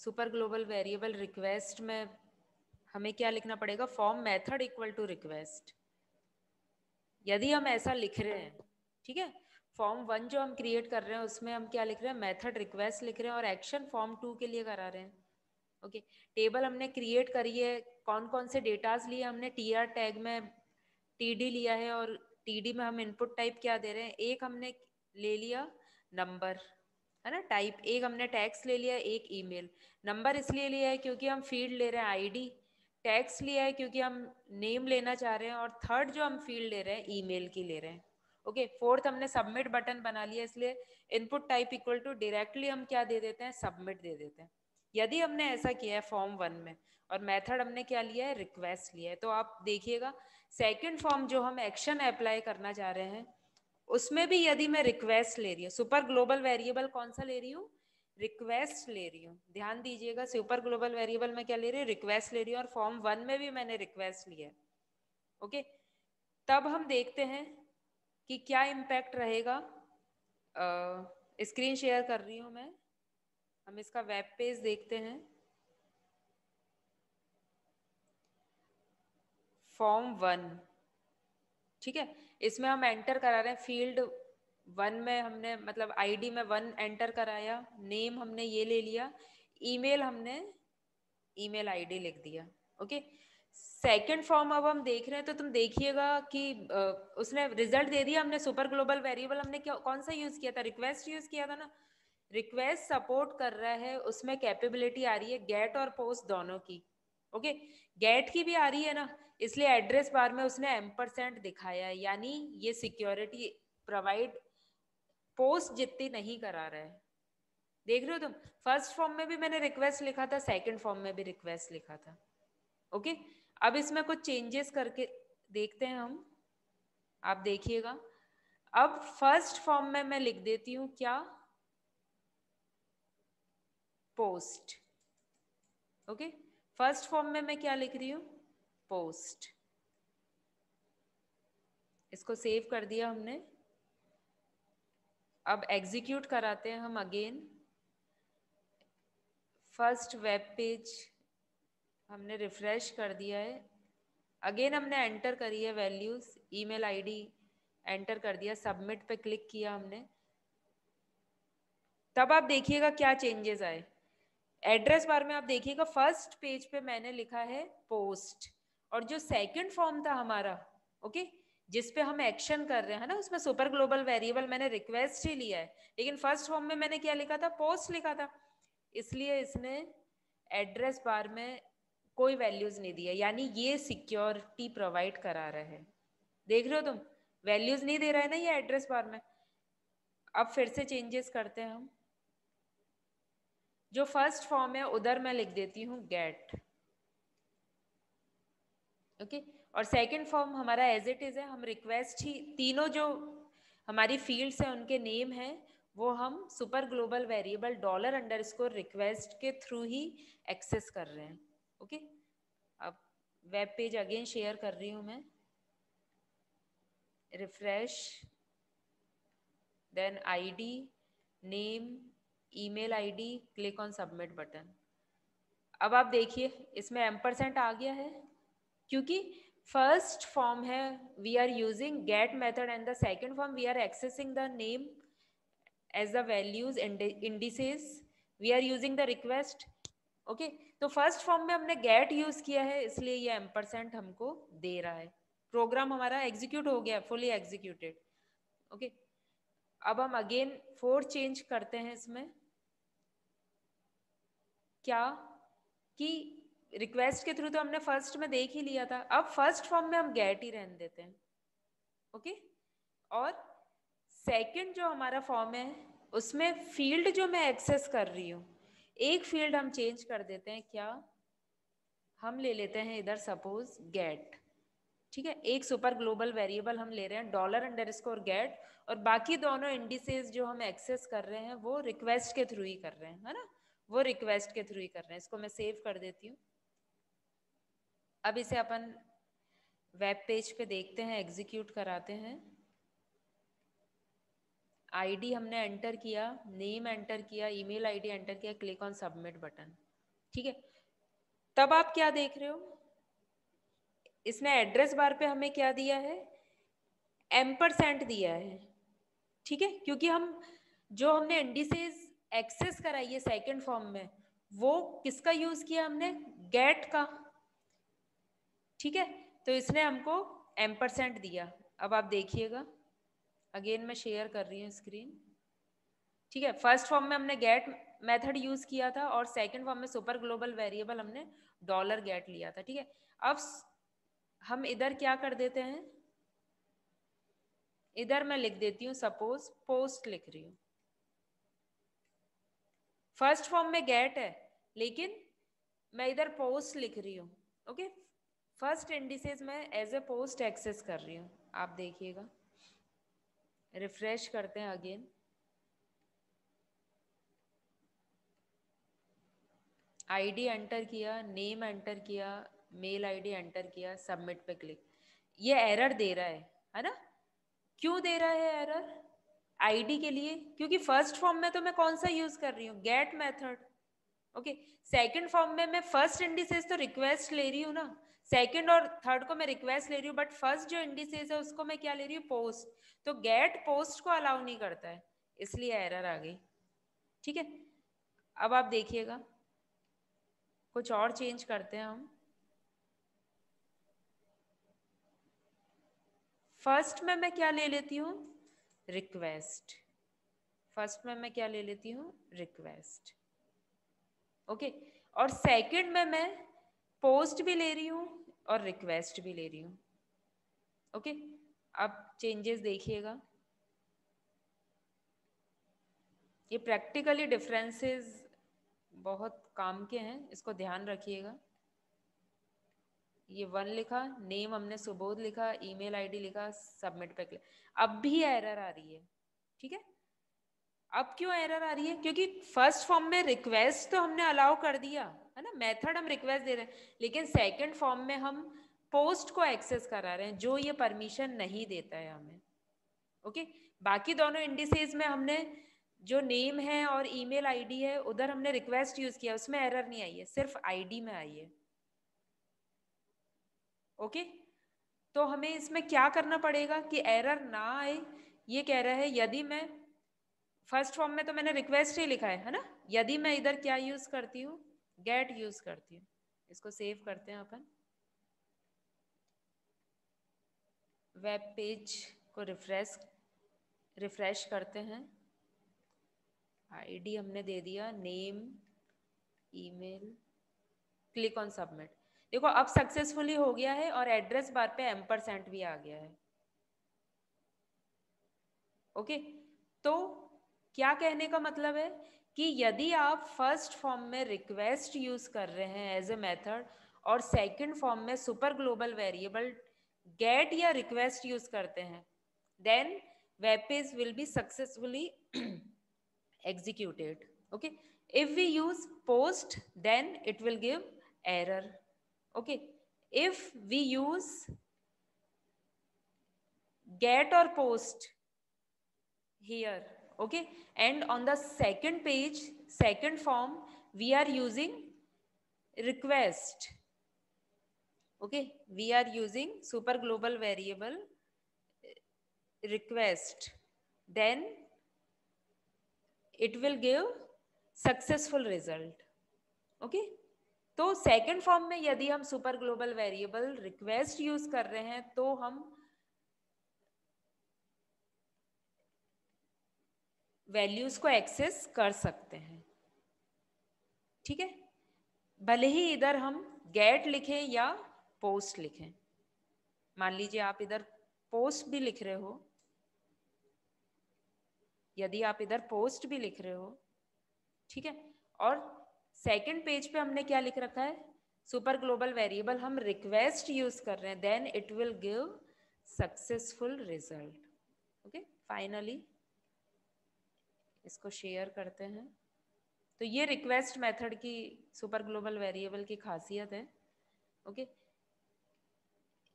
Super global variable request में हमें क्या लिखना पड़ेगा, form method equal to request. यदि हम ऐसा लिख रहे हैं, ठीक है, फॉर्म 1 जो हम क्रिएट कर रहे हैं उसमें हम क्या लिख रहे हैं, मेथड रिक्वेस्ट लिख रहे हैं और एक्शन फॉर्म 2 के लिए करा रहे हैं। ओके, टेबल हमने क्रिएट करी है, कौन कौन से डेटाज लिए हमने, टीआर टैग में टीडी लिया है और टीडी में हम इनपुट टाइप क्या दे रहे हैं, एक हमने ले लिया नंबर, है ना, टाइप एक हमने टैक्स ले लिया, एक ईमेल। नंबर इसलिए लिया है क्योंकि हम फील्ड ले रहे हैं आईडी, टैक्स लिया है क्योंकि हम नेम लेना चाह रहे हैं, और थर्ड जो हम फील्ड ले रहे हैं ईमेल की ले रहे हैं। ओके, फोर्थ हमने सबमिट बटन बना लिया, इसलिए input type equal to directly हम क्या दे देते हैं, सबमिट दे देते हैं। यदि हमने ऐसा किया है फॉर्म 1 में और मेथड हमने क्या लिया है, रिक्वेस्ट लिया है, तो आप देखिएगा सेकंड फॉर्म जो हम एक्शन अप्लाई करना चाह रहे हैं उसमें भी यदि मैं रिक्वेस्ट ले रही हूँ, सुपर ग्लोबल वेरिएबल कौन सा ले रही हूँ, रिक्वेस्ट ले रही हूँ। ध्यान दीजिएगा, सुपर ग्लोबल वेरिएबल में क्या ले रही हूँ, रिक्वेस्ट ले रही हूँ, और फॉर्म 1 में भी मैंने रिक्वेस्ट लिया है। ओके, तब हम देखते हैं कि क्या इम्पैक्ट रहेगा। स्क्रीन शेयर कर रही हूँ मैं, हम इसका वेब पेज देखते हैं। फॉर्म 1, ठीक है, इसमें हम एंटर करा रहे हैं फील्ड 1 में हमने मतलब आईडी में 1 एंटर कराया, नेम हमने ये ले लिया, ईमेल हमने ईमेल आईडी लिख दिया। ओके, सेकंड फॉर्म अब हम देख रहे हैं, तो तुम देखिएगा कि उसने रिजल्ट दे दिया। हमने सुपर ग्लोबल वेरिएबल हमने क्या कौन सा यूज किया था, रिक्वेस्ट यूज किया था ना। रिक्वेस्ट सपोर्ट कर रहा है, उसमें कैपेबिलिटी आ रही है गेट और पोस्ट दोनों की। ओके, गेट की भी आ रही है ना, इसलिए एड्रेस बार में उसने एम्परसेंट दिखाया है, यानी ये सिक्योरिटी प्रोवाइड पोस्ट जितनी नहीं करा रहा है। देख रहे हो तुम, फर्स्ट फॉर्म में भी मैंने रिक्वेस्ट लिखा था, सेकंड फॉर्म में भी रिक्वेस्ट लिखा था। ओके, अब इसमें कुछ चेंजेस करके देखते हैं हम, आप देखिएगा। अब फर्स्ट फॉर्म में मैं लिख देती हूं क्या, पोस्ट। ओके, फर्स्ट फॉर्म में मैं क्या लिख रही हूं, पोस्ट। इसको सेव कर दिया हमने। अब एग्जीक्यूट कराते हैं हम अगेन। फर्स्ट वेब पेज हमने रिफ्रेश कर दिया है, अगेन हमने एंटर करी है वैल्यूज, ईमेल आईडी एंटर कर दिया, सबमिट पे क्लिक किया हमने। तब आप देखिएगा क्या चेंजेस आए। एड्रेस बार में आप देखिएगा फर्स्ट पेज पे मैंने लिखा है पोस्ट, और जो सेकंड फॉर्म था हमारा, ओके, जिस पे हम एक्शन कर रहे हैं ना, उसमें सुपर ग्लोबल वेरिएबल मैंने रिक्वेस्ट ही लिया है, लेकिन फर्स्ट फॉर्म में मैंने क्या लिखा था, पोस्ट लिखा था, इसलिए इसने एड्रेस बार में कोई वैल्यूज नहीं दिया, यानी ये सिक्योरिटी प्रोवाइड करा रहा है। देख रहे हो तुम, वैल्यूज नहीं दे रहा है ना ये एड्रेस बार में। अब फिर से चेंजेस करते हैं हम। जो फर्स्ट फॉर्म है उधर मैं लिख देती हूँ गेट। ओके, और सेकंड फॉर्म हमारा एज इट इज है, हम रिक्वेस्ट ही, तीनों जो हमारी फील्ड्स हैं उनके नेम है, वो हम super global variable dollar underscore request के थ्रू ही एक्सेस कर रहे हैं। ओके, अब वेब पेज अगेन शेयर कर रही हूँ मैं, refresh, then ID, name, email ID, click on submit button. अब आप देखिए इसमें एम्परसेंट आ गया है, क्योंकि फर्स्ट फॉर्म है we are using get method, and the second form we are accessing the name as the values indices, we are using the request. Okay, तो फर्स्ट फॉर्म में हमने गेट यूज किया है, इसलिए ये एम्परसेंट हमको दे रहा है। प्रोग्राम हमारा एग्जीक्यूट हो गया, फुली एग्जीक्यूटेड। ओके, अब हम अगेन 4 चेंज करते हैं इसमें, क्या कि रिक्वेस्ट के थ्रू तो हमने फर्स्ट में देख ही लिया था, अब फर्स्ट फॉर्म में हम गेट ही रहने देते हैं। ओके, और सेकंड जो हमारा फॉर्म है उसमें फील्ड जो मैं एक्सेस कर रही हूँ, एक फील्ड हम चेंज कर देते हैं, क्या, हम ले लेते हैं इधर सपोज गेट। ठीक है, एक सुपर ग्लोबल वेरिएबल हम ले रहे हैं डॉलर अंडरस्कोर गेट, और बाकी दोनों इंडिसेस जो हम एक्सेस कर रहे हैं वो रिक्वेस्ट के थ्रू ही कर रहे हैं, है ना, वो रिक्वेस्ट के थ्रू ही कर रहे हैं। इसको मैं सेव कर देती हूँ। अब इसे अपन वेब पेज पे देखते हैं, एग्जीक्यूट कराते हैं। आईडी हमने एंटर किया, नेम एंटर किया, ईमेल आईडी एंटर किया, क्लिक ऑन सबमिट बटन। ठीक है, तब आप क्या देख रहे हो, इसने एड्रेस बार पे हमें क्या दिया है, एम्परसेंट दिया है। ठीक है, क्योंकि हम जो हमने इंडिसेस एक्सेस कराई है सेकंड फॉर्म में, वो किसका यूज किया हमने, गेट का। ठीक है, तो इसने हमको एम्परसेंट दिया। अब आप देखिएगा, अगेन मैं शेयर कर रही हूँ स्क्रीन। ठीक है, फर्स्ट फॉर्म में हमने गेट मेथड यूज किया था और सेकंड फॉर्म में सुपर ग्लोबल वेरिएबल हमने डॉलर गेट लिया था। ठीक है, अब हम इधर क्या कर देते हैं, इधर मैं लिख देती हूँ, सपोज पोस्ट लिख रही हूँ। फर्स्ट फॉर्म में गेट है, लेकिन मैं इधर पोस्ट लिख रही हूँ। ओके, फर्स्ट इंडिसेस में एज ए पोस्ट एक्सेस कर रही हूँ। आप देखिएगा, रिफ्रेश करते हैं अगेन, आईडी एंटर किया, नेम एंटर किया, मेल आईडी एंटर किया, सबमिट पे क्लिक, ये एरर दे रहा है ना। क्यों दे रहा है एरर, आईडी के लिए, क्योंकि फर्स्ट फॉर्म में तो मैं कौन सा यूज कर रही हूँ, get method. Okay, second form में मैं फर्स्ट इंडिसेस तो रिक्वेस्ट ले रही हूँ ना, सेकंड और थर्ड को मैं रिक्वेस्ट ले रही हूँ, बट फर्स्ट जो इंडिसेस है उसको मैं क्या ले रही हूँ, पोस्ट। तो गेट पोस्ट को अलाउ नहीं करता है, इसलिए एरर आ गई। ठीक है, अब आप देखिएगा, कुछ और चेंज करते हैं हम। फर्स्ट में मैं क्या ले लेती हूँ, रिक्वेस्ट। फर्स्ट में मैं क्या ले लेती हूँ, रिक्वेस्ट। ओके, और सेकंड में मैं पोस्ट भी ले रही हूँ और रिक्वेस्ट भी ले रही हूँ। ओके, अब चेंजेस देखिएगा, ये प्रैक्टिकली डिफरेंसेस बहुत काम के हैं, इसको ध्यान रखिएगा। ये 1 लिखा, नेम हमने सुबोध लिखा, ईमेल आईडी लिखा, सबमिट पे क्लिक, अब भी एरर आ रही है। ठीक है, अब क्यों एरर आ रही है, क्योंकि फर्स्ट फॉर्म में रिक्वेस्ट तो हमने अलाउ कर दिया है ना, मेथड हम रिक्वेस्ट दे रहे हैं, लेकिन सेकंड फॉर्म में हम पोस्ट को एक्सेस करा रहे हैं, जो ये परमिशन नहीं देता है हमें। ओके, बाकी दोनों इंडिसेस में हमने जो नेम है और ईमेल आईडी है, उधर हमने रिक्वेस्ट यूज किया, उसमें एरर नहीं आई है, सिर्फ आईडी में आई है। ओके, तो हमें इसमें क्या करना पड़ेगा कि एरर ना आए। ये कह रहा है यदि मैं फर्स्ट फॉर्म में तो मैंने रिक्वेस्ट ही लिखा है ना, यदि मैं इधर क्या यूज करती हूँ, गेट यूज करती हूँ। इसको सेव करते हैं अपन, वेब पेज को रिफ्रेश करते हैं, आईडी हमने दे दिया, name, email, click on submit. देखो अब सक्सेसफुली हो गया है और एड्रेस बार पे एम्परसेंट भी आ गया है। ओके, तो क्या कहने का मतलब है कि यदि आप फर्स्ट फॉर्म में रिक्वेस्ट यूज कर रहे हैं एज ए मेथड और सेकंड फॉर्म में सुपर ग्लोबल वेरिएबल गेट या रिक्वेस्ट यूज करते हैं, then web page will be successfully executed. Okay, if we use post, then it will give error. Okay, if we use get or post here, okay, and on the second page, second form, we are using request. Okay, we are using super global variable request, then it will give successful result. Okay, तो second form में यदि हम super global variable request use कर रहे हैं तो हम values को एक्सेस कर सकते हैं। ठीक है, भले ही इधर हम गेट लिखें या पोस्ट लिखें। मान लीजिए आप इधर पोस्ट भी लिख रहे हो, यदि आप इधर पोस्ट भी लिख रहे हो, ठीक है, और सेकंड पेज पे हमने क्या लिख रखा है, सुपर ग्लोबल वेरिएबल हम रिक्वेस्ट यूज कर रहे हैं, then it will give successful result. Okay, finally इसको शेयर करते हैं। तो ये रिक्वेस्ट मेथड की सुपर ग्लोबल वेरिएबल की खासियत है। ओके,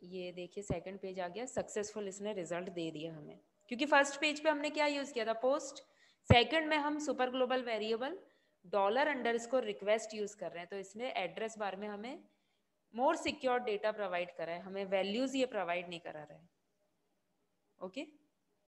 ये देखिए सेकंड पेज आ गया, सक्सेसफुल इसने रिजल्ट दे दिया हमें, क्योंकि फर्स्ट पेज पे हमने क्या यूज किया था, पोस्ट। सेकंड में हम super global variable $_ request use कर रहे हैं, तो इसने एड्रेस बार में हमें मोर सिक्योर डेटा प्रोवाइड करा है, हमें वैल्यूज ये प्रोवाइड नहीं करा रहा है। ओके